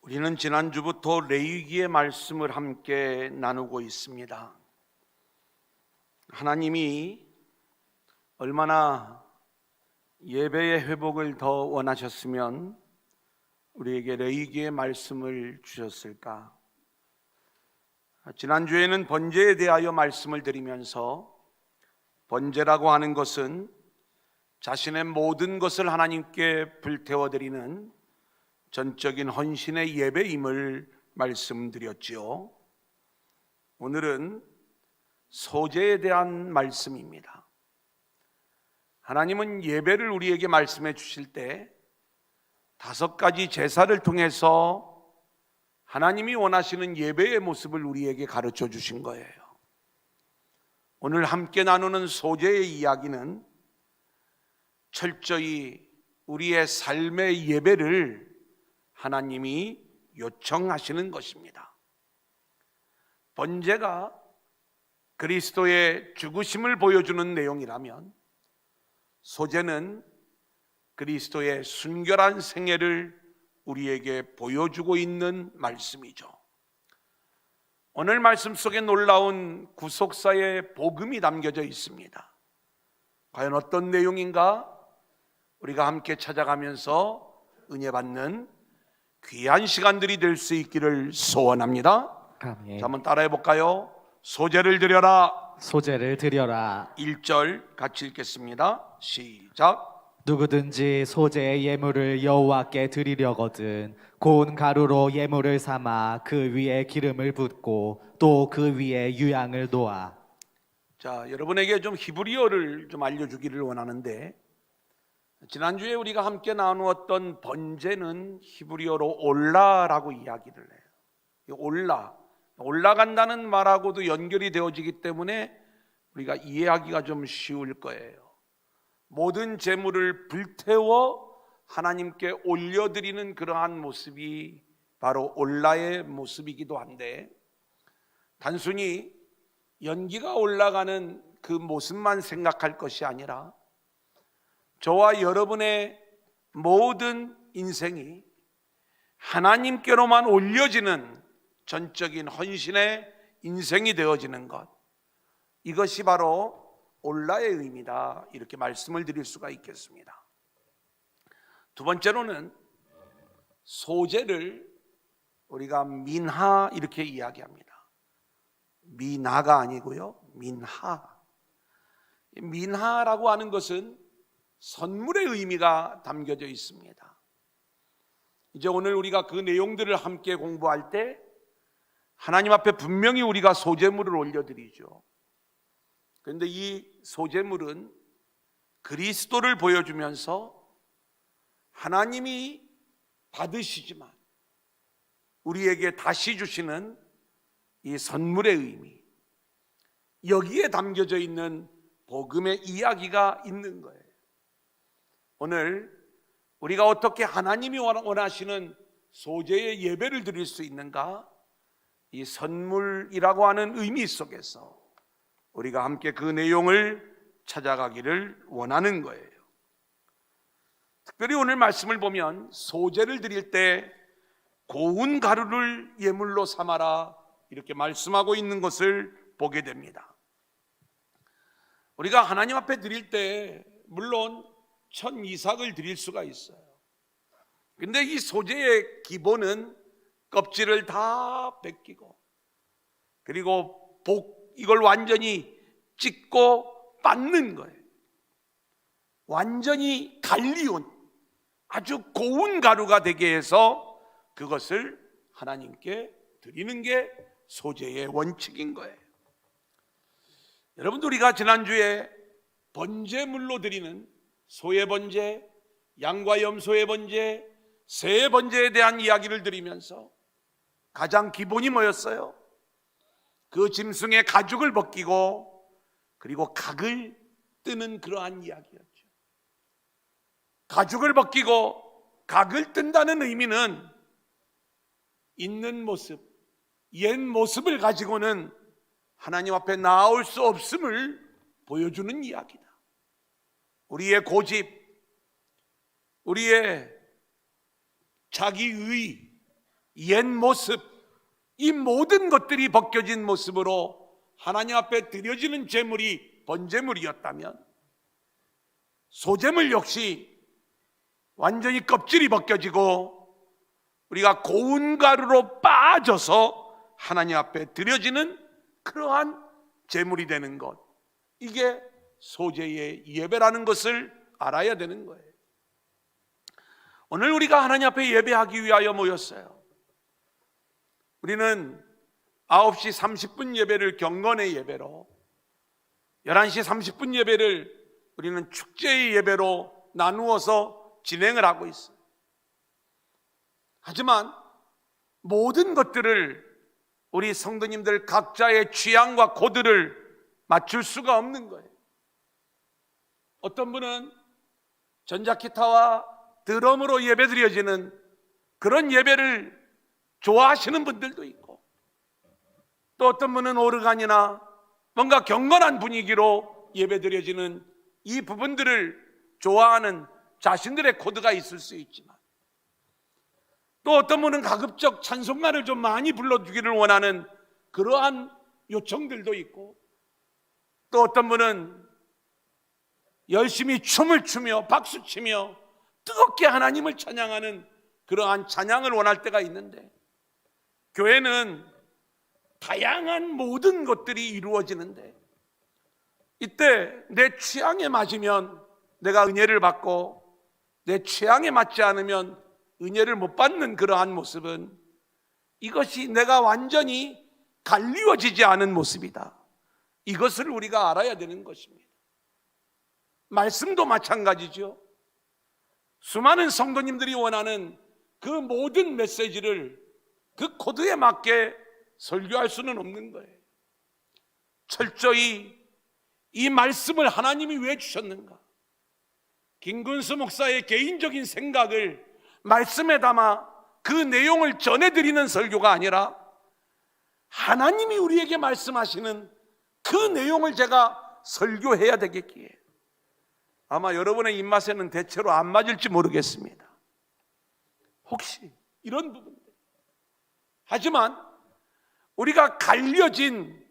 우리는 지난주부터 레위기의 말씀을 함께 나누고 있습니다. 하나님이 얼마나 예배의 회복을 더 원하셨으면 우리에게 레위기의 말씀을 주셨을까? 지난주에는 번제에 대하여 말씀을 드리면서 번제라고 하는 것은 자신의 모든 것을 하나님께 불태워드리는 전적인 헌신의 예배임을 말씀드렸지요. 오늘은 소제에 대한 말씀입니다. 하나님은 예배를 우리에게 말씀해 주실 때 5가지 제사를 통해서 하나님이 원하시는 예배의 모습을 우리에게 가르쳐 주신 거예요. 오늘 함께 나누는 소제의 이야기는 철저히 우리의 삶의 예배를 하나님이 요청하시는 것입니다. 번제가 그리스도의 죽으심을 보여주는 내용이라면 소제는 그리스도의 순결한 생애를 우리에게 보여주고 있는 말씀이죠. 오늘 말씀 속에 놀라운 구속사의 복음이 담겨져 있습니다. 과연 어떤 내용인가? 우리가 함께 찾아가면서 은혜 받는 귀한 시간들이 될 수 있기를 소원합니다. 아멘. 자, 한번 따라해 볼까요? 소제를 드려라. 소제를 드려라. 1절 같이 읽겠습니다. 시작. 누구든지 소제의 예물을 여호와께 드리려거든 고운 가루로 예물을 삼아 그 위에 기름을 붓고 또 그 위에 유향을 놓아. 자, 여러분에게 좀 히브리어를 좀 알려주기를 원하는데, 지난주에 우리가 함께 나누었던 번제는 히브리어로 올라라고 이야기를 해요. 이 올라간다는 말하고도 연결이 되어지기 때문에 우리가 이해하기가 좀 쉬울 거예요. 모든 제물을 불태워 하나님께 올려드리는 그러한 모습이 바로 올라의 모습이기도 한데, 단순히 연기가 올라가는 그 모습만 생각할 것이 아니라 저와 여러분의 모든 인생이 하나님께로만 올려지는 전적인 헌신의 인생이 되어지는 것, 이것이 바로 올라의 의미다, 이렇게 말씀을 드릴 수가 있겠습니다. 두 번째로는 소제를 우리가 민하 이렇게 이야기합니다. 미나가 아니고요, 민하라고 하는 것은 선물의 의미가 담겨져 있습니다. 이제 오늘 우리가 그 내용들을 함께 공부할 때 하나님 앞에 분명히 우리가 소제물을 올려드리죠. 그런데 이 소제물은 그리스도를 보여주면서 하나님이 받으시지만 우리에게 다시 주시는 이 선물의 의미, 여기에 담겨져 있는 복음의 이야기가 있는 거예요. 오늘 우리가 어떻게 하나님이 원하시는 소제의 예배를 드릴 수 있는가? 이 선물이라고 하는 의미 속에서 우리가 함께 그 내용을 찾아가기를 원하는 거예요. 특별히 오늘 말씀을 보면 소제를 드릴 때 고운 가루를 예물로 삼아라, 이렇게 말씀하고 있는 것을 보게 됩니다. 우리가 하나님 앞에 드릴 때 물론 천이삭을 드릴 수가 있어요. 근데 이 소제의 기본은 껍질을 다 벗기고, 그리고 이걸 완전히 찢고 빻는 거예요. 완전히 갈리온 아주 고운 가루가 되게 해서 그것을 하나님께 드리는 게 소제의 원칙인 거예요. 여러분들, 우리가 지난주에 번제물로 드리는 소의 번제, 양과 염소의 번제, 새의 번제에 대한 이야기를 드리면서 가장 기본이 뭐였어요? 그 짐승의 가죽을 벗기고 그리고 각을 뜨는 그러한 이야기였죠. 가죽을 벗기고 각을 뜬다는 의미는 있는 모습, 옛 모습을 가지고는 하나님 앞에 나올 수 없음을 보여주는 이야기다. 우리의 고집, 우리의 자기의, 옛 모습, 이 모든 것들이 벗겨진 모습으로 하나님 앞에 드려지는 제물이 번제물이었다면, 소제물 역시 완전히 껍질이 벗겨지고 우리가 고운 가루로 빠져서 하나님 앞에 드려지는 그러한 제물이 되는 것, 이게 소제의 예배라는 것을 알아야 되는 거예요. 오늘 우리가 하나님 앞에 예배하기 위하여 모였어요. 우리는 9시 30분 예배를 경건의 예배로, 11시 30분 예배를 우리는 축제의 예배로 나누어서 진행을 하고 있어요. 하지만 모든 것들을 우리 성도님들 각자의 취향과 코드를 맞출 수가 없는 거예요. 어떤 분은 전자기타와 드럼으로 예배드려지는 그런 예배를 좋아하시는 분들도 있고, 또 어떤 분은 오르간이나 뭔가 경건한 분위기로 예배드려지는 이 부분들을 좋아하는 자신들의 코드가 있을 수 있지만, 또 어떤 분은 가급적 찬송가를 좀 많이 불러주기를 원하는 그러한 요청들도 있고, 또 어떤 분은 열심히 춤을 추며 박수치며 뜨겁게 하나님을 찬양하는 그러한 찬양을 원할 때가 있는데, 교회는 다양한 모든 것들이 이루어지는데, 이때 내 취향에 맞으면 내가 은혜를 받고 내 취향에 맞지 않으면 은혜를 못 받는 그러한 모습은, 이것이 내가 완전히 갈리워지지 않은 모습이다. 이것을 우리가 알아야 되는 것입니다. 말씀도 마찬가지죠. 수많은 성도님들이 원하는 그 모든 메시지를 그 코드에 맞게 설교할 수는 없는 거예요. 철저히 이 말씀을 하나님이 왜 주셨는가, 김근수 목사의 개인적인 생각을 말씀에 담아 그 내용을 전해드리는 설교가 아니라, 하나님이 우리에게 말씀하시는 그 내용을 제가 설교해야 되겠기에, 아마 여러분의 입맛에는 대체로 안 맞을지 모르겠습니다. 혹시 이런 부분들, 하지만 우리가 갈려진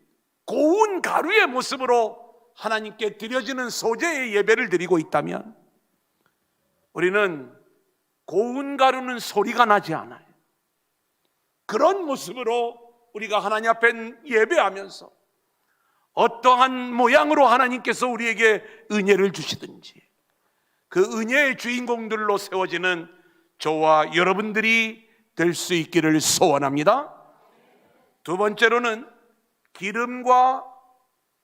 고운 가루의 모습으로 하나님께 드려지는 소제의 예배를 드리고 있다면, 우리는 고운 가루는 소리가 나지 않아요. 그런 모습으로 우리가 하나님 앞에 예배하면서 어떠한 모양으로 하나님께서 우리에게 은혜를 주시든지 그 은혜의 주인공들로 세워지는 저와 여러분들이 될 수 있기를 소원합니다. 두 번째로는 기름과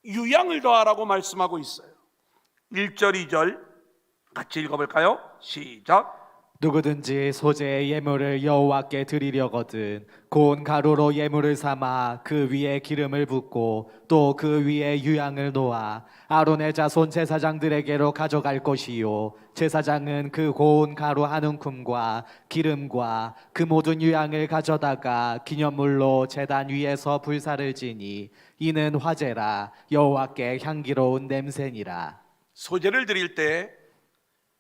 유향을 더하라고 말씀하고 있어요. 1절 2절 같이 읽어볼까요? 시작. 누구든지 소제의 예물을 여호와께 드리려거든 고운 가루로 예물을 삼아 그 위에 기름을 붓고 또 그 위에 유향을 놓아 아론의 자손 제사장들에게로 가져갈 것이요, 제사장은 그 고운 가루 한 움큼과 기름과 그 모든 유향을 가져다가 기념물로 제단 위에서 불사를 지니 이는 화제라, 여호와께 향기로운 냄새니라. 소제를 드릴 때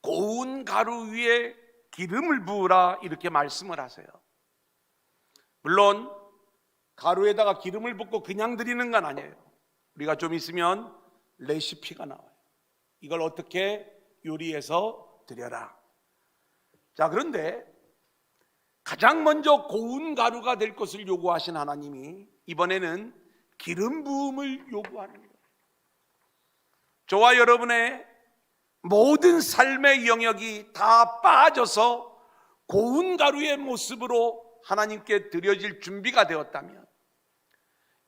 고운 가루 위에 기름을 부으라 이렇게 말씀을 하세요. 물론 가루에다가 기름을 붓고 그냥 드리는 건 아니에요. 우리가 좀 있으면 레시피가 나와요. 이걸 어떻게 요리해서 드려라. 자, 그런데 가장 먼저 고운 가루가 될 것을 요구하신 하나님이 이번에는 기름 부음을 요구하는 거예요. 저와 여러분의 모든 삶의 영역이 다 빠져서 고운 가루의 모습으로 하나님께 드려질 준비가 되었다면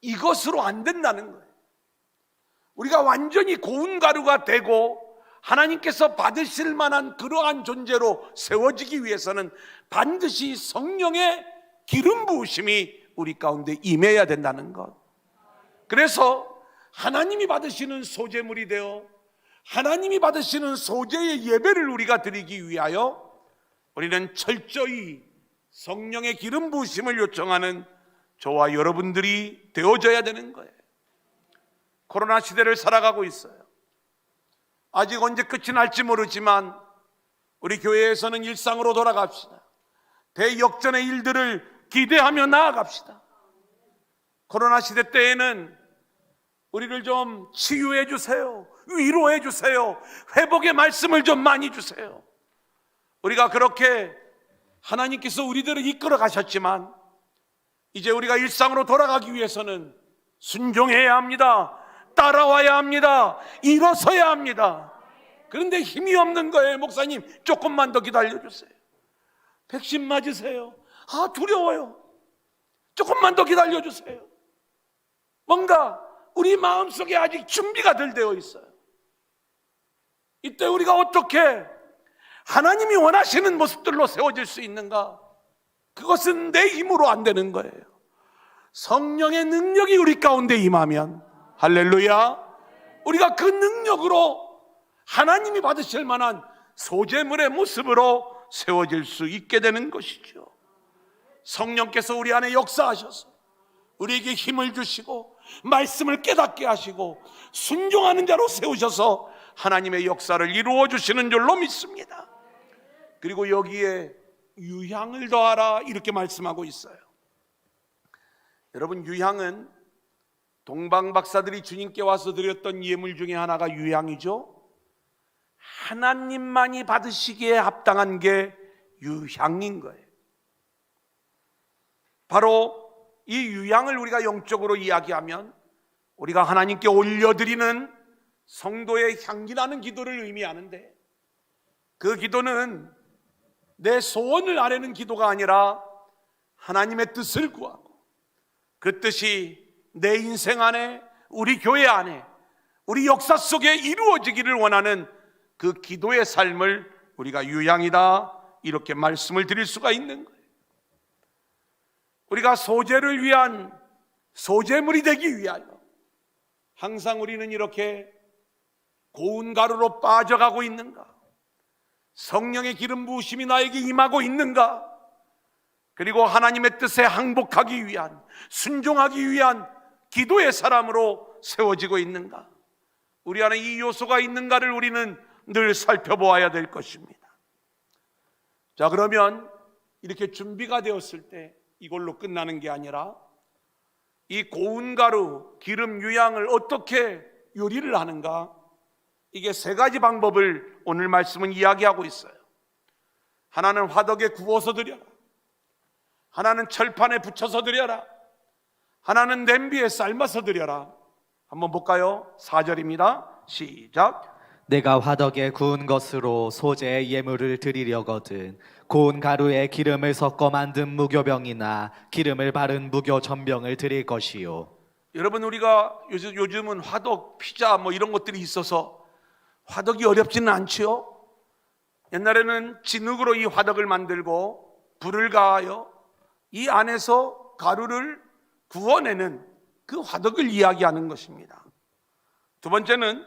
이것으로 안 된다는 거예요. 우리가 완전히 고운 가루가 되고 하나님께서 받으실 만한 그러한 존재로 세워지기 위해서는 반드시 성령의 기름 부으심이 우리 가운데 임해야 된다는 것. 그래서 하나님이 받으시는 소제물이 되어 하나님이 받으시는 소제의 예배를 우리가 드리기 위하여 우리는 철저히 성령의 기름 부으심을 요청하는 저와 여러분들이 되어져야 되는 거예요. 코로나 시대를 살아가고 있어요. 아직 언제 끝이 날지 모르지만 우리 교회에서는 일상으로 돌아갑시다. 대역전의 일들을 기대하며 나아갑시다. 코로나 시대 때에는 우리를 좀 치유해 주세요. 위로해 주세요. 회복의 말씀을 좀 많이 주세요. 우리가 그렇게 하나님께서 우리들을 이끌어 가셨지만 이제 우리가 일상으로 돌아가기 위해서는 순종해야 합니다. 따라와야 합니다. 일어서야 합니다. 그런데 힘이 없는 거예요. 목사님, 조금만 더 기다려주세요. 백신 맞으세요. 두려워요. 조금만 더 기다려주세요. 뭔가 우리 마음속에 아직 준비가 덜 되어 있어요. 이때 우리가 어떻게 하나님이 원하시는 모습들로 세워질 수 있는가? 그것은 내 힘으로 안 되는 거예요. 성령의 능력이 우리 가운데 임하면, 할렐루야, 우리가 그 능력으로 하나님이 받으실 만한 소재물의 모습으로 세워질 수 있게 되는 것이죠. 성령께서 우리 안에 역사하셔서 우리에게 힘을 주시고 말씀을 깨닫게 하시고 순종하는 자로 세우셔서 하나님의 역사를 이루어 주시는 줄로 믿습니다. 그리고 여기에 유향을 더하라 이렇게 말씀하고 있어요. 여러분, 유향은 동방 박사들이 주님께 와서 드렸던 예물 중에 하나가 유향이죠. 하나님만이 받으시기에 합당한 게 유향인 거예요. 바로 이 유향을 우리가 영적으로 이야기하면 우리가 하나님께 올려드리는 성도의 향기나는 기도를 의미하는데, 그 기도는 내 소원을 아뢰는 기도가 아니라 하나님의 뜻을 구하고 그 뜻이 내 인생 안에, 우리 교회 안에, 우리 역사 속에 이루어지기를 원하는 그 기도의 삶을 우리가 유향이다 이렇게 말씀을 드릴 수가 있는 거예요. 우리가 소재를 위한 소재물이 되기 위하여 항상 우리는 이렇게 고운 가루로 빠져가고 있는가? 성령의 기름 부으심이 나에게 임하고 있는가? 그리고 하나님의 뜻에 항복하기 위한, 순종하기 위한 기도의 사람으로 세워지고 있는가? 우리 안에 이 요소가 있는가를 우리는 늘 살펴보아야 될 것입니다. 자, 그러면 이렇게 준비가 되었을 때 이걸로 끝나는 게 아니라 이 고운 가루, 기름, 유향을 어떻게 요리를 하는가? 이게 세 가지 방법을 오늘 말씀은 이야기하고 있어요. 하나는 화덕에 구워서 드려라. 하나는 철판에 붙여서 드려라. 하나는 냄비에 삶아서 드려라. 한번 볼까요? 4절입니다. 시작. 내가 화덕에 구운 것으로 소재의 예물을 드리려거든 고운 가루에 기름을 섞어 만든 무교병이나 기름을 바른 무교 전병을 드릴 것이요. 여러분, 우리가 요즘은 화덕, 피자 뭐 이런 것들이 있어서 화덕이 어렵지는 않지요. 옛날에는 진흙으로 이 화덕을 만들고 불을 가하여 이 안에서 가루를 구워내는 그 화덕을 이야기하는 것입니다. 두 번째는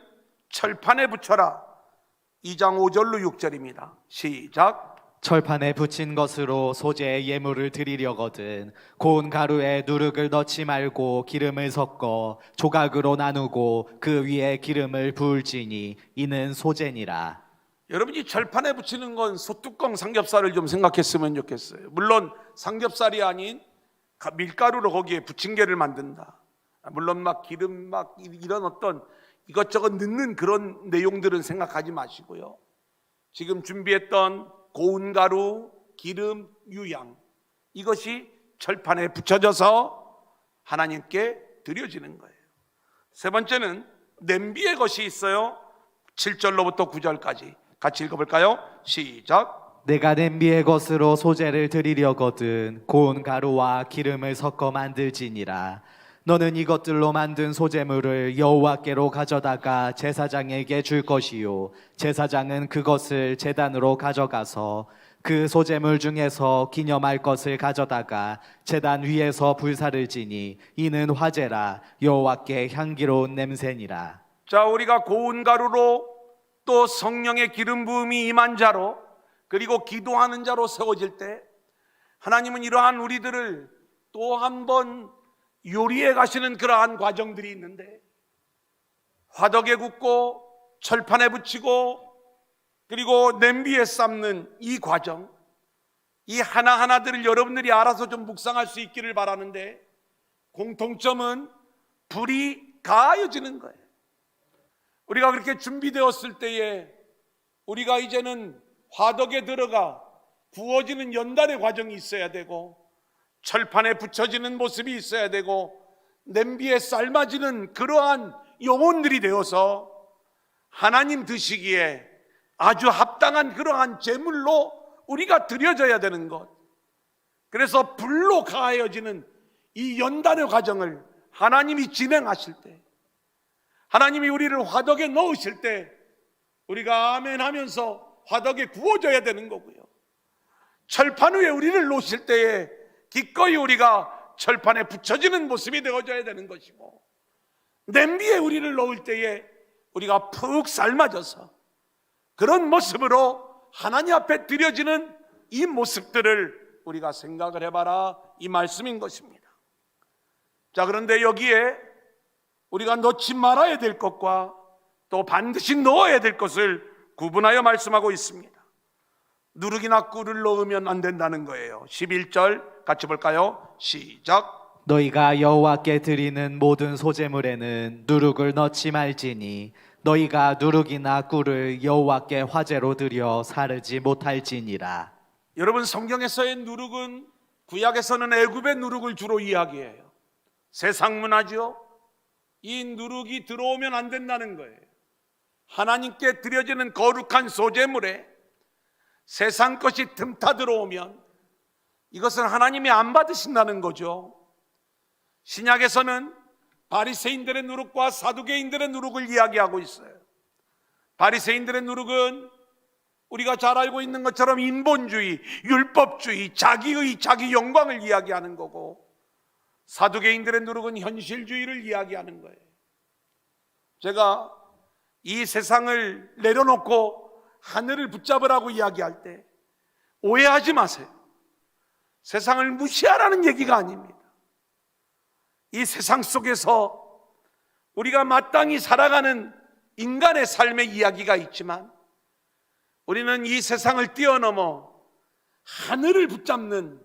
철판에 붙여라. 2장 5절로 6절입니다. 시작. 철판에 붙인 것으로 소재의 예물을 드리려거든 고운 가루에 누룩을 넣지 말고 기름을 섞어 조각으로 나누고 그 위에 기름을 부을지니 이는 소재니라. 여러분이 철판에 붙이는 건 소뚜껑 삼겹살을 좀 생각했으면 좋겠어요. 물론 삼겹살이 아닌 밀가루로 거기에 부침개를 만든다. 물론 막 기름 막 이런 어떤 이것저것 넣는 그런 내용들은 생각하지 마시고요. 지금 준비했던 고운 가루, 기름, 유향, 이것이 철판에 붙여져서 하나님께 드려지는 거예요. 세 번째는 냄비의 것이 있어요. 7절로부터 9절까지 같이 읽어볼까요? 시작. 내가 냄비의 것으로 소재를 드리려거든 고운 가루와 기름을 섞어 만들지니라. 너는 이것들로 만든 소재물을 여호와께로 가져다가 제사장에게 줄 것이요 제사장은 그것을 제단으로 가져가서 그 소재물 중에서 기념할 것을 가져다가 제단 위에서 불사를 지니 이는 화제라 여호와께 향기로운 냄새니라. 자, 우리가 고운 가루로 또 성령의 기름 부음이 임한 자로 그리고 기도하는 자로 세워질 때 하나님은 이러한 우리들을 또 한 번 요리해 가시는 그러한 과정들이 있는데, 화덕에 굽고 철판에 붙이고 그리고 냄비에 삶는 이 과정, 이 하나하나들을 여러분들이 알아서 좀 묵상할 수 있기를 바라는데, 공통점은 불이 가해지는 거예요. 우리가 그렇게 준비되었을 때에 우리가 이제는 화덕에 들어가 구워지는 연단의 과정이 있어야 되고, 철판에 붙여지는 모습이 있어야 되고, 냄비에 삶아지는 그러한 영혼들이 되어서 하나님 드시기에 아주 합당한 그러한 제물로 우리가 드려져야 되는 것. 그래서 불로 가해지는 이 연단의 과정을 하나님이 진행하실 때, 하나님이 우리를 화덕에 넣으실 때 우리가 아멘 하면서 화덕에 구워져야 되는 거고요. 철판 위에 우리를 놓으실 때에 기꺼이 우리가 철판에 붙여지는 모습이 되어져야 되는 것이고, 냄비에 우리를 넣을 때에 우리가 푹 삶아져서 그런 모습으로 하나님 앞에 드려지는 이 모습들을 우리가 생각을 해봐라, 이 말씀인 것입니다. 자, 그런데 여기에 우리가 넣지 말아야 될 것과 또 반드시 넣어야 될 것을 구분하여 말씀하고 있습니다. 누룩이나 꿀을 넣으면 안 된다는 거예요. 11절 같이 볼까요? 시작. 너희가 여호와께 드리는 모든 소제물에는 누룩을 넣지 말지니 너희가 누룩이나 꿀을 여호와께 화제로 드려 사르지 못할지니라. 여러분, 성경에서의 누룩은 구약에서는 애굽의 누룩을 주로 이야기해요. 세상 문화죠. 이 누룩이 들어오면 안 된다는 거예요. 하나님께 드려지는 거룩한 소제물에 세상 것이 틈타 들어오면 이것은 하나님이 안 받으신다는 거죠. 신약에서는 바리새인들의 누룩과 사두개인들의 누룩을 이야기하고 있어요. 바리새인들의 누룩은 우리가 잘 알고 있는 것처럼 인본주의, 율법주의, 자기의 자기 영광을 이야기하는 거고, 사두개인들의 누룩은 현실주의를 이야기하는 거예요. 제가 이 세상을 내려놓고 하늘을 붙잡으라고 이야기할 때 오해하지 마세요. 세상을 무시하라는 얘기가 아닙니다. 이 세상 속에서 우리가 마땅히 살아가는 인간의 삶의 이야기가 있지만, 우리는 이 세상을 뛰어넘어 하늘을 붙잡는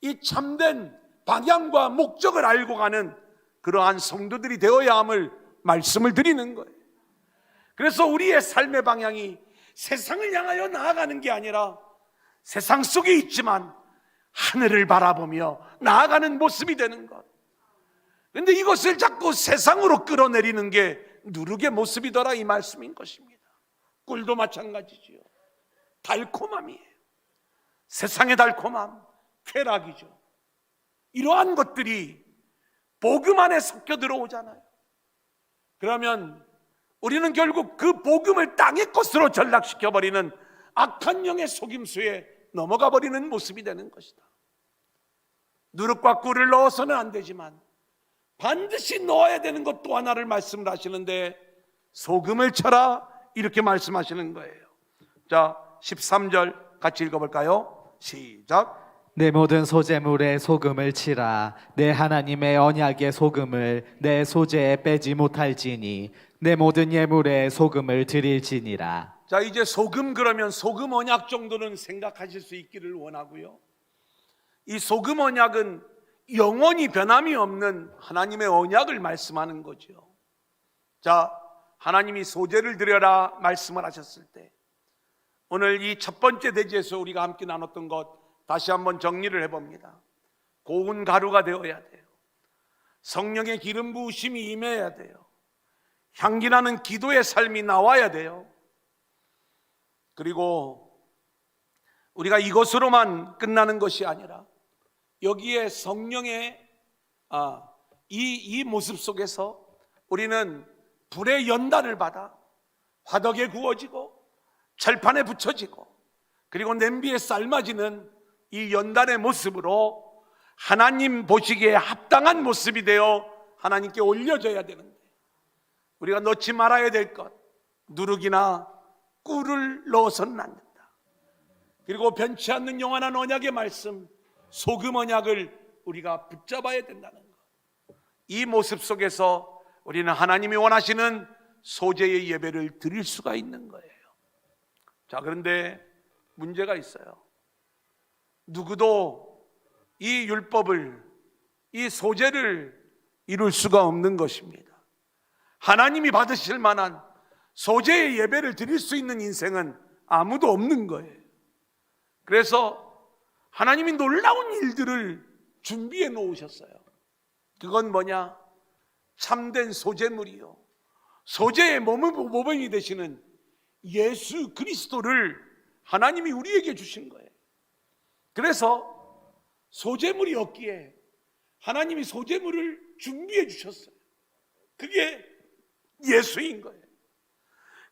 이 참된 방향과 목적을 알고 가는 그러한 성도들이 되어야 함을 말씀을 드리는 거예요. 그래서 우리의 삶의 방향이 세상을 향하여 나아가는 게 아니라 세상 속에 있지만 하늘을 바라보며 나아가는 모습이 되는 것. 그런데 이것을 자꾸 세상으로 끌어내리는 게 누룩의 모습이더라, 이 말씀인 것입니다. 꿀도 마찬가지지요. 달콤함이에요. 세상의 달콤함, 쾌락이죠. 이러한 것들이 복음 안에 섞여 들어오잖아요. 그러면 우리는 결국 그 복음을 땅의 것으로 전락시켜버리는 악한 영의 속임수에 넘어가 버리는 모습이 되는 것이다. 누룩과 꿀을 넣어서는 안 되지만 반드시 넣어야 되는 것 또 하나를 말씀을 하시는데, 소금을 쳐라, 이렇게 말씀하시는 거예요. 자, 13절 같이 읽어볼까요? 시작. 내 모든 소제물에 소금을 치라. 내 하나님의 언약의 소금을 내 소제에 빼지 못할지니 내 모든 예물에 소금을 드릴지니라. 자, 이제 소금, 그러면 소금 언약 정도는 생각하실 수 있기를 원하고요. 이 소금 언약은 영원히 변함이 없는 하나님의 언약을 말씀하는 거죠. 자, 하나님이 소제를 드려라 말씀을 하셨을 때, 오늘 이 첫 번째 대지에서 우리가 함께 나눴던 것 다시 한번 정리를 해봅니다. 고운 가루가 되어야 돼요. 성령의 기름 부으심이 임해야 돼요. 향기나는 기도의 삶이 나와야 돼요. 그리고 우리가 이것으로만 끝나는 것이 아니라 여기에 성령의 이 모습 속에서 우리는 불의 연단을 받아 화덕에 구워지고 철판에 붙여지고 그리고 냄비에 삶아지는 이 연단의 모습으로 하나님 보시기에 합당한 모습이 되어 하나님께 올려져야 되는데, 우리가 넣지 말아야 될 것, 누룩이나 꿀을 넣어서는 안 된다. 그리고 변치 않는 영원한 언약의 말씀, 소금 언약을 우리가 붙잡아야 된다는 것. 이 모습 속에서 우리는 하나님이 원하시는 소제의 예배를 드릴 수가 있는 거예요. 자, 그런데 문제가 있어요. 누구도 이 율법을, 이 소제를 이룰 수가 없는 것입니다. 하나님이 받으실 만한 소제의 예배를 드릴 수 있는 인생은 아무도 없는 거예요. 그래서 하나님이 놀라운 일들을 준비해 놓으셨어요. 그건 뭐냐? 참된 소제물이요, 소제의 모범이 되시는 예수 그리스도를 하나님이 우리에게 주신 거예요. 그래서 소제물이 없기에 하나님이 소제물을 준비해 주셨어요. 그게 예수인 거예요.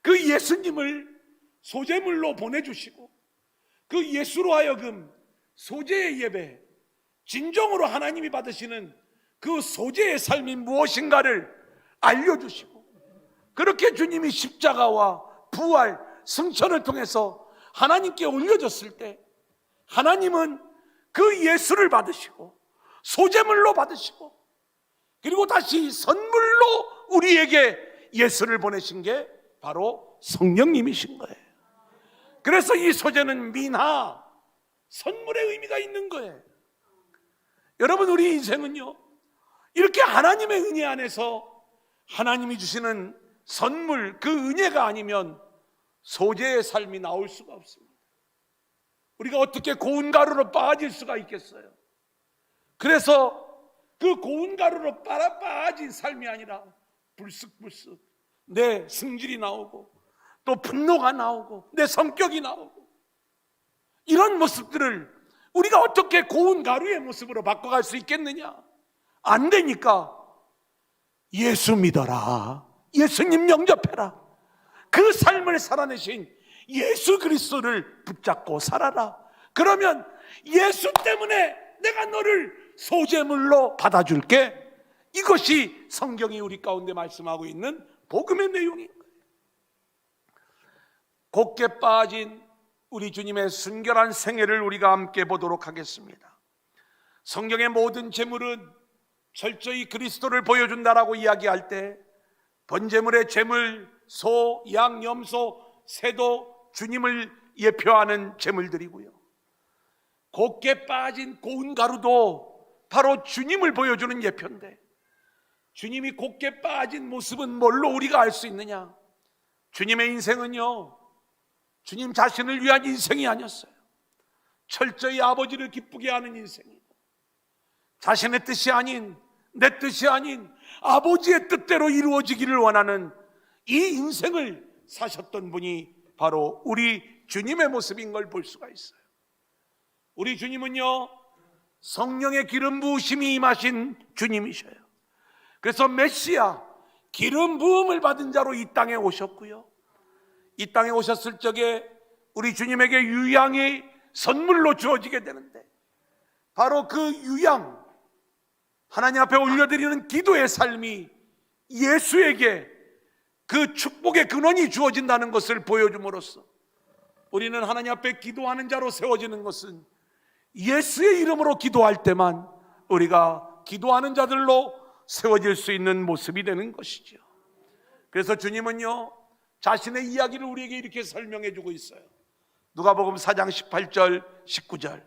그 예수님을 소제물로 보내주시고, 그 예수로 하여금 소제의 예배, 진정으로 하나님이 받으시는 그 소제의 삶이 무엇인가를 알려주시고, 그렇게 주님이 십자가와 부활, 승천을 통해서 하나님께 올려졌을 때 하나님은 그 예수를 받으시고 소제물로 받으시고, 그리고 다시 선물로 우리에게 예수를 보내신 게 바로 성령님이신 거예요. 그래서 이 소제는 민하, 선물의 의미가 있는 거예요. 여러분, 우리 인생은요, 이렇게 하나님의 은혜 안에서 하나님이 주시는 선물, 그 은혜가 아니면 소제의 삶이 나올 수가 없습니다. 우리가 어떻게 고운 가루로 빠질 수가 있겠어요? 그래서 그 고운 가루로 빠진 삶이 아니라 불쑥불쑥 내 승질이 나오고, 또 분노가 나오고, 내 성격이 나오고, 이런 모습들을 우리가 어떻게 고운 가루의 모습으로 바꿔갈 수 있겠느냐? 안 되니까 예수 믿어라, 예수님 영접해라, 그 삶을 살아내신 예수 그리스도를 붙잡고 살아라. 그러면 예수 때문에 내가 너를 소제물로 받아줄게. 이것이 성경이 우리 가운데 말씀하고 있는 복음의 내용인 거예요. 곱게 빠진 우리 주님의 순결한 생애를 우리가 함께 보도록 하겠습니다. 성경의 모든 제물은 철저히 그리스도를 보여준다라고 이야기할 때 번제물의 제물, 소, 양, 염소, 새도 주님을 예표하는 제물들이고요, 곱게 빠진 고운 가루도 바로 주님을 보여주는 예표인데, 주님이 곱게 빠진 모습은 뭘로 우리가 알 수 있느냐? 주님의 인생은요, 주님 자신을 위한 인생이 아니었어요. 철저히 아버지를 기쁘게 하는 인생이고, 자신의 뜻이 아닌, 내 뜻이 아닌 아버지의 뜻대로 이루어지기를 원하는 이 인생을 사셨던 분이 바로 우리 주님의 모습인 걸 볼 수가 있어요. 우리 주님은요, 성령의 기름 부으심이 임하신 주님이셔요. 그래서 메시아, 기름 부음을 받은 자로 이 땅에 오셨고요, 이 땅에 오셨을 적에 우리 주님에게 유향이 선물로 주어지게 되는데, 바로 그 유향, 하나님 앞에 올려드리는 기도의 삶이 예수에게 그 축복의 근원이 주어진다는 것을 보여줌으로써 우리는 하나님 앞에 기도하는 자로 세워지는 것은 예수의 이름으로 기도할 때만 우리가 기도하는 자들로 세워질 수 있는 모습이 되는 것이죠. 그래서 주님은요, 자신의 이야기를 우리에게 이렇게 설명해 주고 있어요. 누가복음 4장 18절 19절,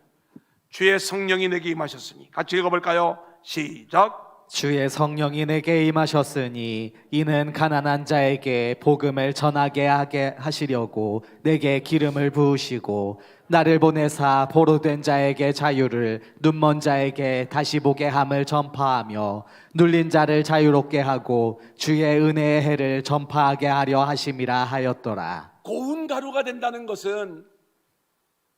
주의 성령이 내게 임하셨으니, 같이 읽어볼까요? 시작. 주의 성령이 내게 임하셨으니 이는 가난한 자에게 복음을 전하게 하게 하시려고 내게 기름을 부으시고, 나를 보내사 보로된 자에게 자유를, 눈먼 자에게 다시 보게 함을 전파하며, 눌린 자를 자유롭게 하고 주의 은혜의 해를 전파하게 하려 하심이라 하였더라. 고운 가루가 된다는 것은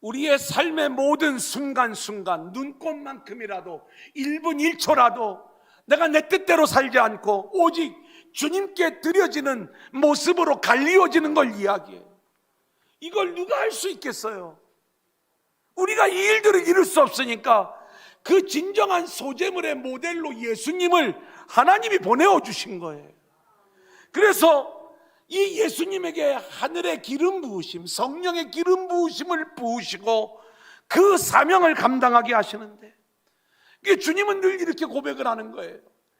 우리의 삶의 모든 순간순간, 눈꽃만큼이라도, 1분 1초라도 내가 내 뜻대로 살지 않고 오직 주님께 드려지는 모습으로 갈리워지는 걸 이야기해요. 이걸 누가 할 수 있겠어요? 우리가 이 일들을 이룰 수 없으니까 그 진정한 소제물의 모델로 예수님을 하나님이 보내어 주신 거예요. 그래서 이 예수님에게 하늘의 기름 부으심, 성령의 기름 부으심을 부으시고 그 사명을 감당하게 하시는데, 주님은 늘 이렇게 고백을 하는 거예요.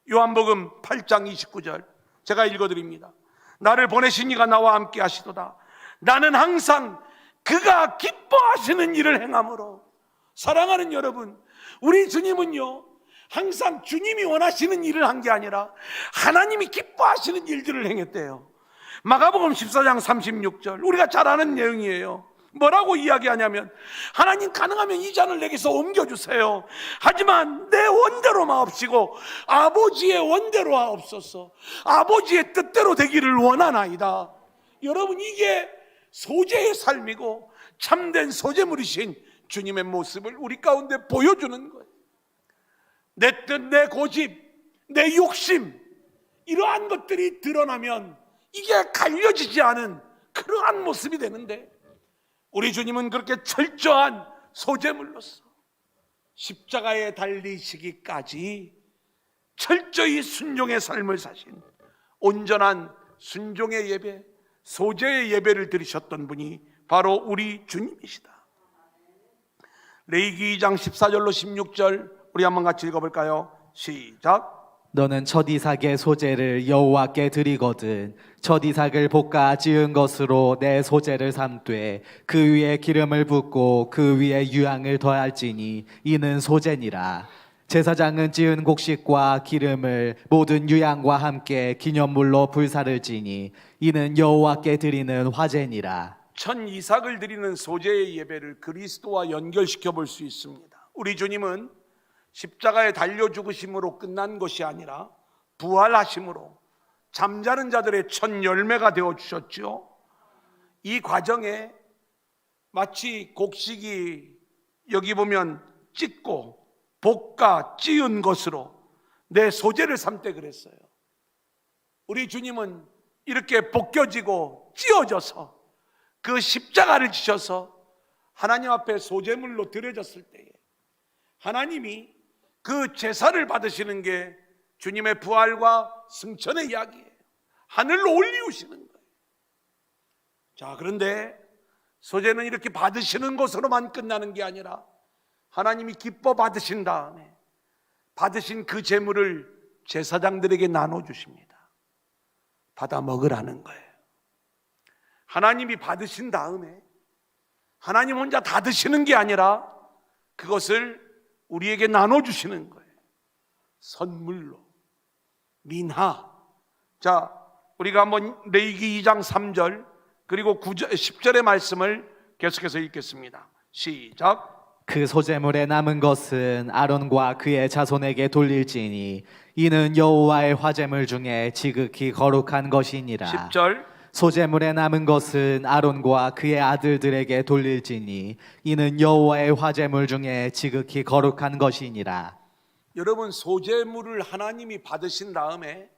요한복음 8장 29절 제가 읽어드립니다. 나를 보내신 이가 나와 함께 하시도다. 나는 항상 그가 기뻐하시는 일을 행함으로 사랑하는 여러분, 우리 주님은요 항상 주님이 원하시는 일을 한 게 아니라 하나님이 기뻐하시는 일들을 행했대요. 마가복음 14장 36절, 우리가 잘 아는 내용이에요. 뭐라고 이야기하냐면, 하나님 가능하면 이 잔을 내게서 옮겨주세요. 하지만 내 원대로 마옵시고 아버지의 원대로 하옵소서. 아버지의 뜻대로 되기를 원하나이다. 여러분, 이게 소재의 삶이고 참된 소재물이신 주님의 모습을 우리 가운데 보여주는 거예요. 내 뜻, 내 고집, 내 욕심, 이러한 것들이 드러나면 이게 갈려지지 않은 그러한 모습이 되는데, 우리 주님은 그렇게 철저한 소재물로서 십자가에 달리시기까지 철저히 순종의 삶을 사신 온전한 순종의 예배, 소재의 예배를 드리셨던 분이 바로 우리 주님이시다. 레위기 2장 14절로 16절 우리 한번 같이 읽어볼까요? 시작. 너는 첫 이삭의 소재를 여호와께 드리거든 첫 이삭을 볶아 지은 것으로 내 소재를 삼되 그 위에 기름을 붓고 그 위에 유향을 더할지니 이는 소재니라. 제사장은 지은 곡식과 기름을 모든 유향과 함께 기념물로 불사를 지니 이는 여호와께 드리는 화제니라. 첫 이삭을 드리는 소재의 예배를 그리스도와 연결시켜 볼 수 있습니다. 우리 주님은 십자가에 달려 죽으심으로 끝난 것이 아니라 부활하심으로 잠자는 자들의 첫 열매가 되어 주셨죠. 이 과정에 마치 곡식이 여기 보면 찢고 볶아 찌은 것으로 내 소재를 삼때 그랬어요. 우리 주님은 이렇게 벗겨지고 찌어져서 그 십자가를 지셔서 하나님 앞에 소재물로 드려졌을 때에 하나님이 그 제사를 받으시는 게 주님의 부활과 승천의 이야기예요. 하늘로 올리우시는 거예요. 자, 그런데 소재는 이렇게 받으시는 것으로만 끝나는 게 아니라 하나님이 기뻐 받으신 다음에 받으신 그 제물을 제사장들에게 나눠주십니다. 받아 먹으라는 거예요. 하나님이 받으신 다음에 하나님 혼자 다 드시는 게 아니라 그것을 우리에게 나눠주시는 거예요. 선물로, 민하. 자, 우리가 한번 레위기 2장 3절 그리고 9절, 10절의 말씀을 계속해서 읽겠습니다. 시작. 그 소재물에 남은 것은 아론과 그의 자손에게 돌릴지니 이는 여호와의 화제물 중에 지극히 거룩한 것이니라. 10절. 소재물에 남은 것은 아론과 그의 아들들에게 돌릴지니 이는 여호와의 화제물 중에 지극히 거룩한 것이니라. 여러분, 소재물을 하나님이 받으신 다음에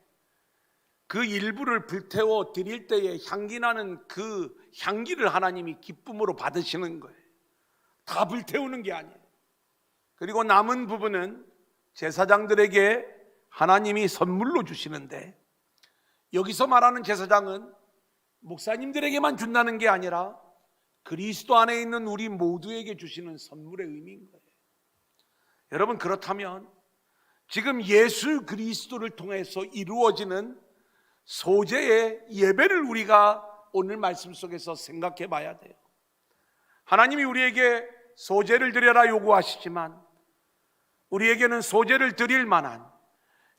그 일부를 불태워 드릴 때에 향기 나는 그 향기를 하나님이 기쁨으로 받으시는 거예요. 다 불태우는 게 아니에요. 그리고 남은 부분은 제사장들에게 하나님이 선물로 주시는데, 여기서 말하는 제사장은 목사님들에게만 준다는 게 아니라 그리스도 안에 있는 우리 모두에게 주시는 선물의 의미인 거예요. 여러분, 그렇다면 지금 예수 그리스도를 통해서 이루어지는 소재의 예배를 우리가 오늘 말씀 속에서 생각해 봐야 돼요. 하나님이 우리에게 소재를 드려라 요구하시지만 우리에게는 소재를 드릴 만한,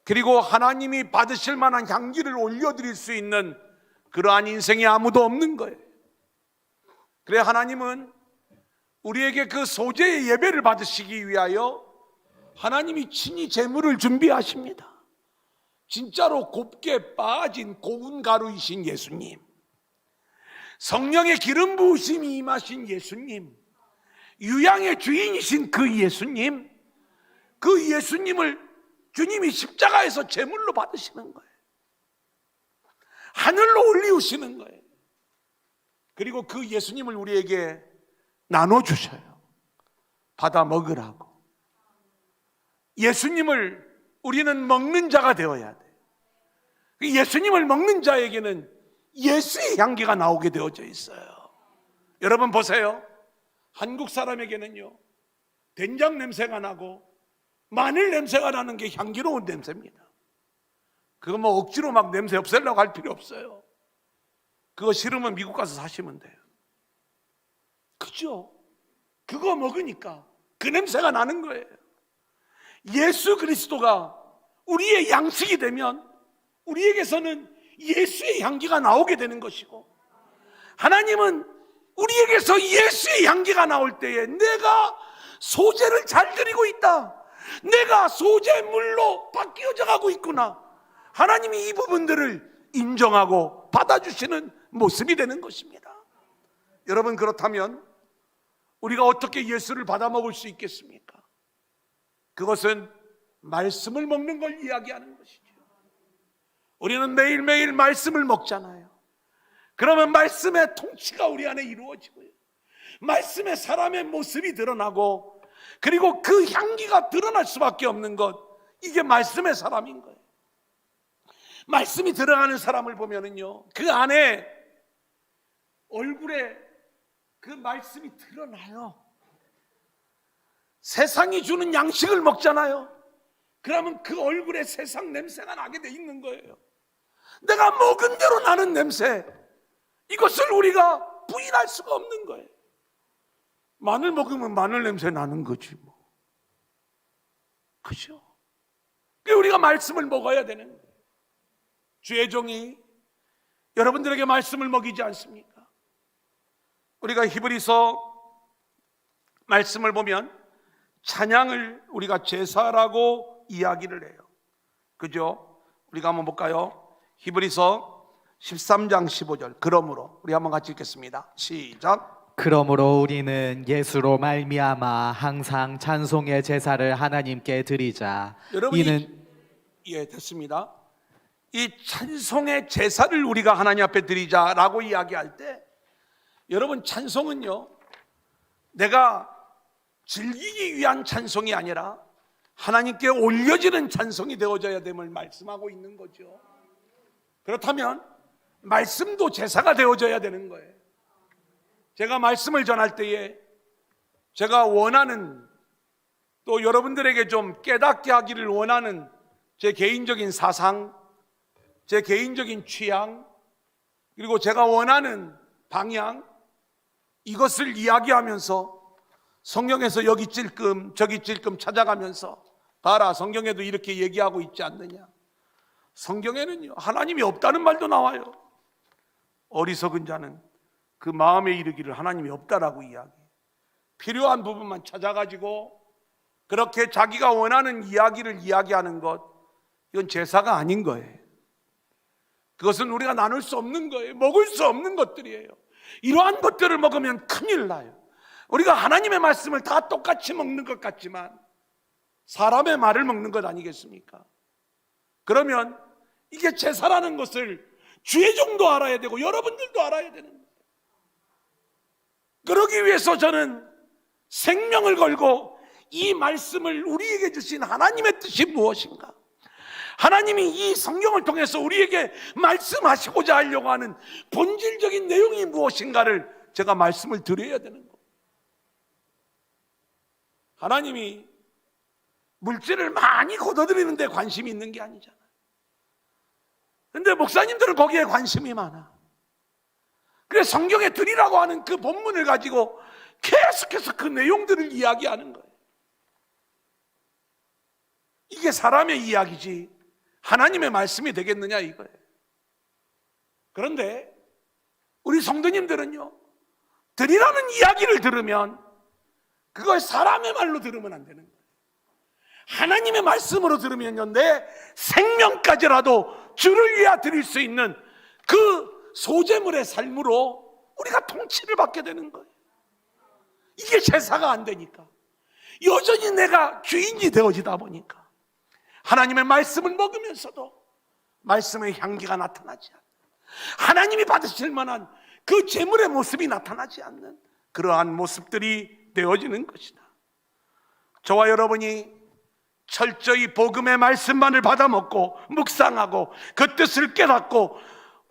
그리고 하나님이 받으실 만한 향기를 올려드릴 수 있는 그러한 인생이 아무도 없는 거예요. 그래 하나님은 우리에게 그 소재의 예배를 받으시기 위하여 하나님이 친히 제물을 준비하십니다. 진짜로 곱게 빠진 고운 가루이신 예수님, 성령의 기름 부으심이 임하신 예수님, 유향의 주인이신 그 예수님, 그 예수님을 주님이 십자가에서 제물로 받으시는 거예요. 하늘로 올리우시는 거예요. 그리고 그 예수님을 우리에게 나눠주셔요. 받아 먹으라고. 예수님을 우리는 먹는 자가 되어야 돼요. 예수님을 먹는 자에게는 예수의 향기가 나오게 되어져 있어요. 여러분 보세요. 한국 사람에게는요, 된장 냄새가 나고 마늘 냄새가 나는 게 향기로운 냄새입니다. 그거 뭐 억지로 막 냄새 없애려고 할 필요 없어요. 그거 싫으면 미국 가서 사시면 돼요. 그죠? 그거 먹으니까 그 냄새가 나는 거예요. 예수 그리스도가 우리의 양식이 되면 우리에게서는 예수의 향기가 나오게 되는 것이고, 하나님은 우리에게서 예수의 향기가 나올 때에 내가 소재를 잘 드리고 있다, 내가 소재물로 바뀌어져 가고 있구나, 하나님이 이 부분들을 인정하고 받아주시는 모습이 되는 것입니다. 여러분, 그렇다면 우리가 어떻게 예수를 받아 먹을 수 있겠습니까? 그것은 말씀을 먹는 걸 이야기하는 것이죠. 우리는 매일매일 말씀을 먹잖아요. 그러면 말씀의 통치가 우리 안에 이루어지고요, 말씀의 사람의 모습이 드러나고, 그리고 그 향기가 드러날 수밖에 없는 것, 이게 말씀의 사람인 거예요. 말씀이 들어가는 사람을 보면은요, 그 안에 얼굴에 그 말씀이 드러나요. 세상이 주는 양식을 먹잖아요. 그러면 그 얼굴에 세상 냄새가 나게 돼 있는 거예요. 내가 먹은 대로 나는 냄새, 이것을 우리가 부인할 수가 없는 거예요. 마늘 먹으면 마늘 냄새 나는 거지 뭐. 그죠? 우리가 말씀을 먹어야 되는 거예요. 주의 종이 여러분들에게 말씀을 먹이지 않습니까? 우리가 히브리서 말씀을 보면 찬양을 우리가 제사라고 이야기를 해요. 그죠? 우리가 한번 볼까요? 히브리서 13장 15절. 그러므로, 우리 한번 같이 읽겠습니다. 시작. 그러므로 우리는 예수로 말미암아 항상 찬송의 제사를 하나님께 드리자. 여러분, 이는 예, 됐습니다. 이 찬송의 제사를 우리가 하나님 앞에 드리자라고 이야기할 때, 여러분, 찬송은요, 내가 즐기기 위한 찬송이 아니라 하나님께 올려지는 찬송이 되어져야 됨을 말씀하고 있는 거죠. 그렇다면 말씀도 제사가 되어져야 되는 거예요. 제가 말씀을 전할 때에 제가 원하는, 또 여러분들에게 좀 깨닫게 하기를 원하는 제 개인적인 사상, 제 개인적인 취향, 그리고 제가 원하는 방향, 이것을 이야기하면서 성경에서 여기 찔끔 저기 찔끔 찾아가면서, 봐라, 성경에도 이렇게 얘기하고 있지 않느냐, 성경에는요 하나님이 없다는 말도 나와요. 어리석은 자는 그 마음에 이르기를 하나님이 없다라고 이야기. 필요한 부분만 찾아가지고 그렇게 자기가 원하는 이야기를 이야기하는 것, 이건 제사가 아닌 거예요. 그것은 우리가 나눌 수 없는 거예요. 먹을 수 없는 것들이에요. 이러한 것들을 먹으면 큰일 나요. 우리가 하나님의 말씀을 다 똑같이 먹는 것 같지만 사람의 말을 먹는 것 아니겠습니까? 그러면 이게 제사라는 것을 주의 종도 알아야 되고 여러분들도 알아야 되는 거예요. 그러기 위해서 저는 생명을 걸고 이 말씀을 우리에게 주신 하나님의 뜻이 무엇인가, 하나님이 이 성경을 통해서 우리에게 말씀하시고자 하려고 하는 본질적인 내용이 무엇인가를 제가 말씀을 드려야 되는 거예요. 하나님이 물질을 많이 거둬들이는 데 관심이 있는 게 아니잖아요. 근데 목사님들은 거기에 관심이 많아. 그래서 성경에 드리라고 하는 그 본문을 가지고 계속해서 그 내용들을 이야기하는 거예요. 이게 사람의 이야기지 하나님의 말씀이 되겠느냐 이거예요. 그런데 우리 성도님들은요, 드리라는 이야기를 들으면 그걸 사람의 말로 들으면 안 되는 거예요. 하나님의 말씀으로 들으면요, 내 생명까지라도 주를 위하여 드릴 수 있는 그 소재물의 삶으로 우리가 통치를 받게 되는 거예요. 이게 제사가 안 되니까, 여전히 내가 주인이 되어지다 보니까 하나님의 말씀을 먹으면서도 말씀의 향기가 나타나지 않는, 하나님이 받으실 만한 그 제물의 모습이 나타나지 않는 그러한 모습들이 되어지는 것이다. 저와 여러분이 철저히 복음의 말씀만을 받아먹고 묵상하고 그 뜻을 깨닫고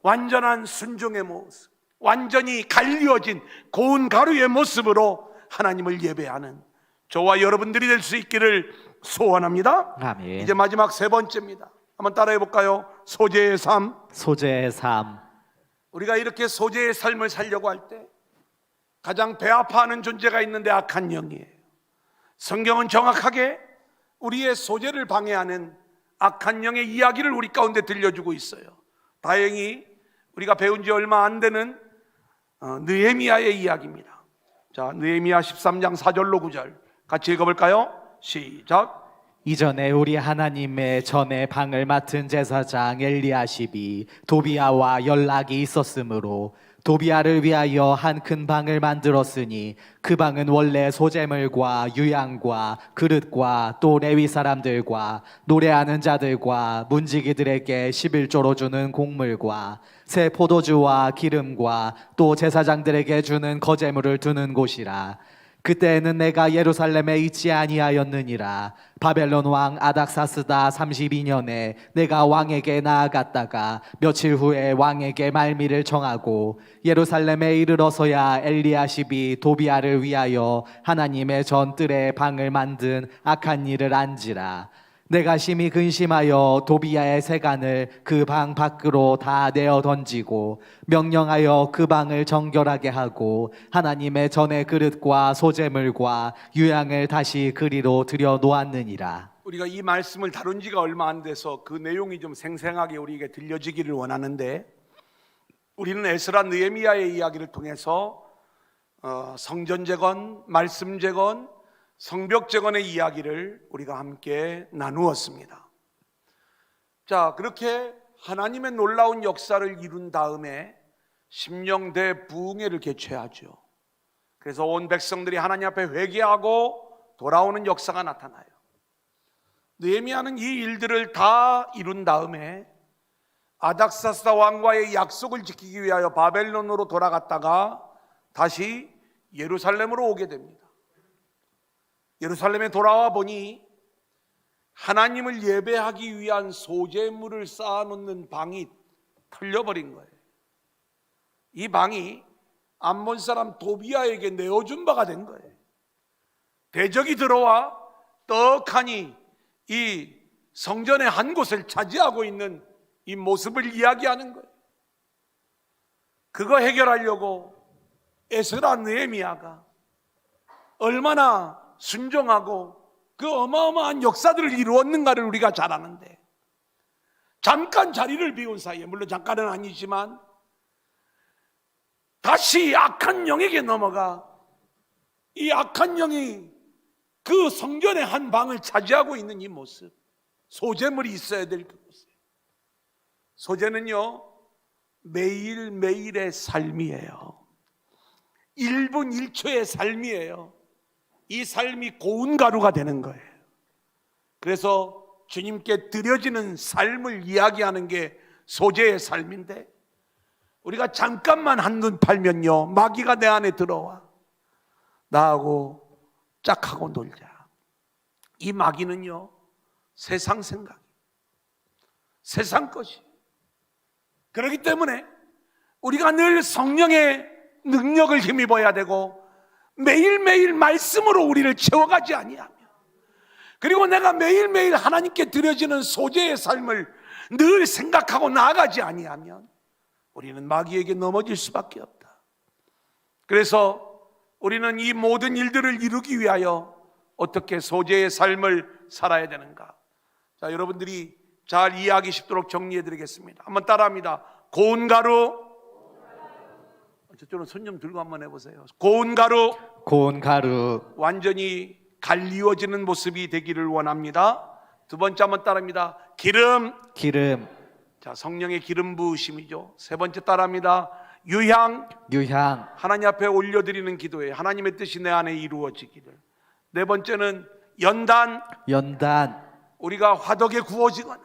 완전한 순종의 모습, 완전히 갈리어진 고운 가루의 모습으로 하나님을 예배하는 저와 여러분들이 될 수 있기를 소원합니다. 아멘. 이제 마지막 세 번째입니다. 한번 따라해 볼까요? 소재의 삶. 소재의 삶. 우리가 이렇게 소재의 삶을 살려고 할 때 가장 배 아파하는 존재가 있는데 악한 영이에요. 성경은 정확하게 우리의 소재를 방해하는 악한 영의 이야기를 우리 가운데 들려주고 있어요. 다행히 우리가 배운 지 얼마 안 되는 느헤미야의 이야기입니다. 자, 느헤미야 13장 4절로 9절 같이 읽어볼까요? 시작. 이전에 우리 하나님의 전에 방을 맡은 제사장 엘리야십이 도비야와 연락이 있었으므로 도비야를 위하여 한 큰 방을 만들었으니 그 방은 원래 소재물과 유향과 그릇과 또 레위 사람들과 노래하는 자들과 문지기들에게 11조로 주는 곡물과 새 포도주와 기름과 또 제사장들에게 주는 거제물을 두는 곳이라. 그때에는 내가 예루살렘에 있지 아니하였느니라. 바벨론 왕 아닥사스다 32년에 내가 왕에게 나아갔다가 며칠 후에 왕에게 말미를 정하고 예루살렘에 이르러서야 엘리야십이 도비야를 위하여 하나님의 전뜰에 방을 만든 악한 일을 안지라. 내가 심히 근심하여 도비야의 세간을 그 방 밖으로 다 내어 던지고 명령하여 그 방을 정결하게 하고 하나님의 전의 그릇과 소재물과 유향을 다시 그리로 들여 놓았느니라. 우리가 이 말씀을 다룬 지가 얼마 안 돼서 그 내용이 좀 생생하게 우리에게 들려지기를 원하는데, 우리는 에스라 느헤미야의 이야기를 통해서 성전 재건, 말씀 재건, 성벽 재건의 이야기를 우리가 함께 나누었습니다. 자, 그렇게 하나님의 놀라운 역사를 이룬 다음에 심령대 부흥회를 개최하죠. 그래서 온 백성들이 하나님 앞에 회개하고 돌아오는 역사가 나타나요. 느헤미야는 이 일들을 다 이룬 다음에 아닥사스다 왕과의 약속을 지키기 위하여 바벨론으로 돌아갔다가 다시 예루살렘으로 오게 됩니다. 예루살렘에 돌아와 보니 하나님을 예배하기 위한 소재물을 쌓아놓는 방이 털려버린 거예요. 이 방이 암몬 사람 도비야에게 내어준 바가 된 거예요. 대적이 들어와 떡하니 이 성전의 한 곳을 차지하고 있는 이 모습을 이야기하는 거예요. 그거 해결하려고 에스라 느헤미야가 얼마나 순종하고 그 어마어마한 역사들을 이루었는가를 우리가 잘 아는데, 잠깐 자리를 비운 사이에, 물론 잠깐은 아니지만 다시 악한 영에게 넘어가 이 악한 영이 그 성전의 한 방을 차지하고 있는 이 모습, 소재물이 있어야 될 그곳에, 소재는요 매일매일의 삶이에요. 1분 1초의 삶이에요. 이 삶이 고운 가루가 되는 거예요. 그래서 주님께 드려지는 삶을 이야기하는 게 소재의 삶인데, 우리가 잠깐만 한눈 팔면요 마귀가 내 안에 들어와 나하고 짝하고 놀자. 이 마귀는요 세상 생각, 세상 것이. 그렇기 때문에 우리가 늘 성령의 능력을 힘입어야 되고 매일매일 말씀으로 우리를 채워가지 아니하며, 그리고 내가 매일매일 하나님께 드려지는 소재의 삶을 늘 생각하고 나아가지 아니하면 우리는 마귀에게 넘어질 수밖에 없다. 그래서 우리는 이 모든 일들을 이루기 위하여 어떻게 소재의 삶을 살아야 되는가? 자, 여러분들이 잘 이해하기 쉽도록 정리해 드리겠습니다. 한번 따라합니다. 고운 가루, 저쪽으로 손 좀 들고 한번 해보세요. 고운 가루, 고운 가루, 완전히 갈리워지는 모습이 되기를 원합니다. 두 번째 한번 따라합니다. 기름, 기름, 자, 성령의 기름 부으심이죠. 세 번째 따라합니다. 유향, 유향, 하나님 앞에 올려드리는 기도에 하나님의 뜻이 내 안에 이루어지기를. 네 번째는 연단, 연단, 우리가 화덕에 구워지거나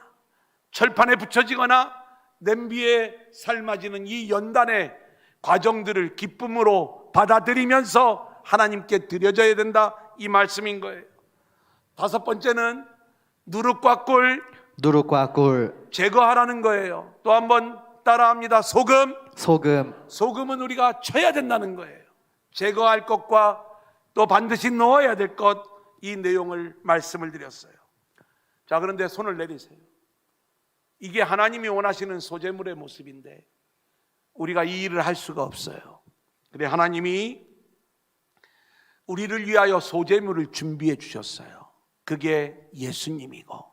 철판에 붙여지거나 냄비에 삶아지는 이 연단의 과정들을 기쁨으로 받아들이면서 하나님께 드려져야 된다, 이 말씀인 거예요. 다섯 번째는 누룩과 꿀, 누룩과 꿀, 제거하라는 거예요. 또 한번 따라합니다. 소금, 소금, 소금은 우리가 쳐야 된다는 거예요. 제거할 것과 또 반드시 넣어야 될 것, 이 내용을 말씀을 드렸어요. 자, 그런데 손을 내리세요. 이게 하나님이 원하시는 소재물의 모습인데 우리가 이 일을 할 수가 없어요. 그래, 하나님이 우리를 위하여 소재물을 준비해 주셨어요. 그게 예수님이고,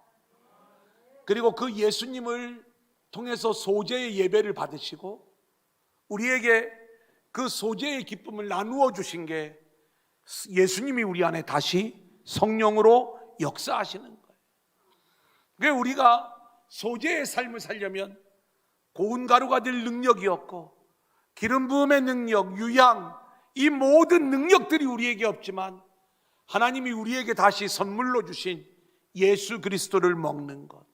그리고 그 예수님을 통해서 소재의 예배를 받으시고 우리에게 그 소재의 기쁨을 나누어 주신 게 예수님이 우리 안에 다시 성령으로 역사하시는 거예요. 그래서 우리가 소재의 삶을 살려면 고운 가루가 될 능력이 없고 기름 부음의 능력, 유향, 이 모든 능력들이 우리에게 없지만 하나님이 우리에게 다시 선물로 주신 예수 그리스도를 먹는 것,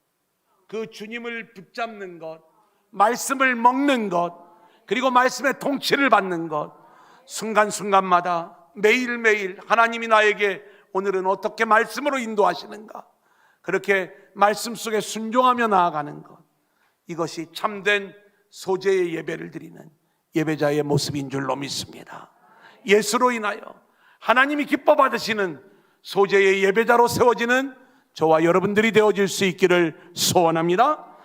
그 주님을 붙잡는 것, 말씀을 먹는 것, 그리고 말씀의 통치를 받는 것, 순간순간마다 매일매일 하나님이 나에게 오늘은 어떻게 말씀으로 인도하시는가, 그렇게 말씀 속에 순종하며 나아가는 것, 이것이 참된 소재의 예배를 드리는 예배자의 모습인 줄로 믿습니다. 예수로 인하여 하나님이 기뻐 받으시는 소재의 예배자로 세워지는 저와 여러분들이 되어질 수 있기를 소원합니다.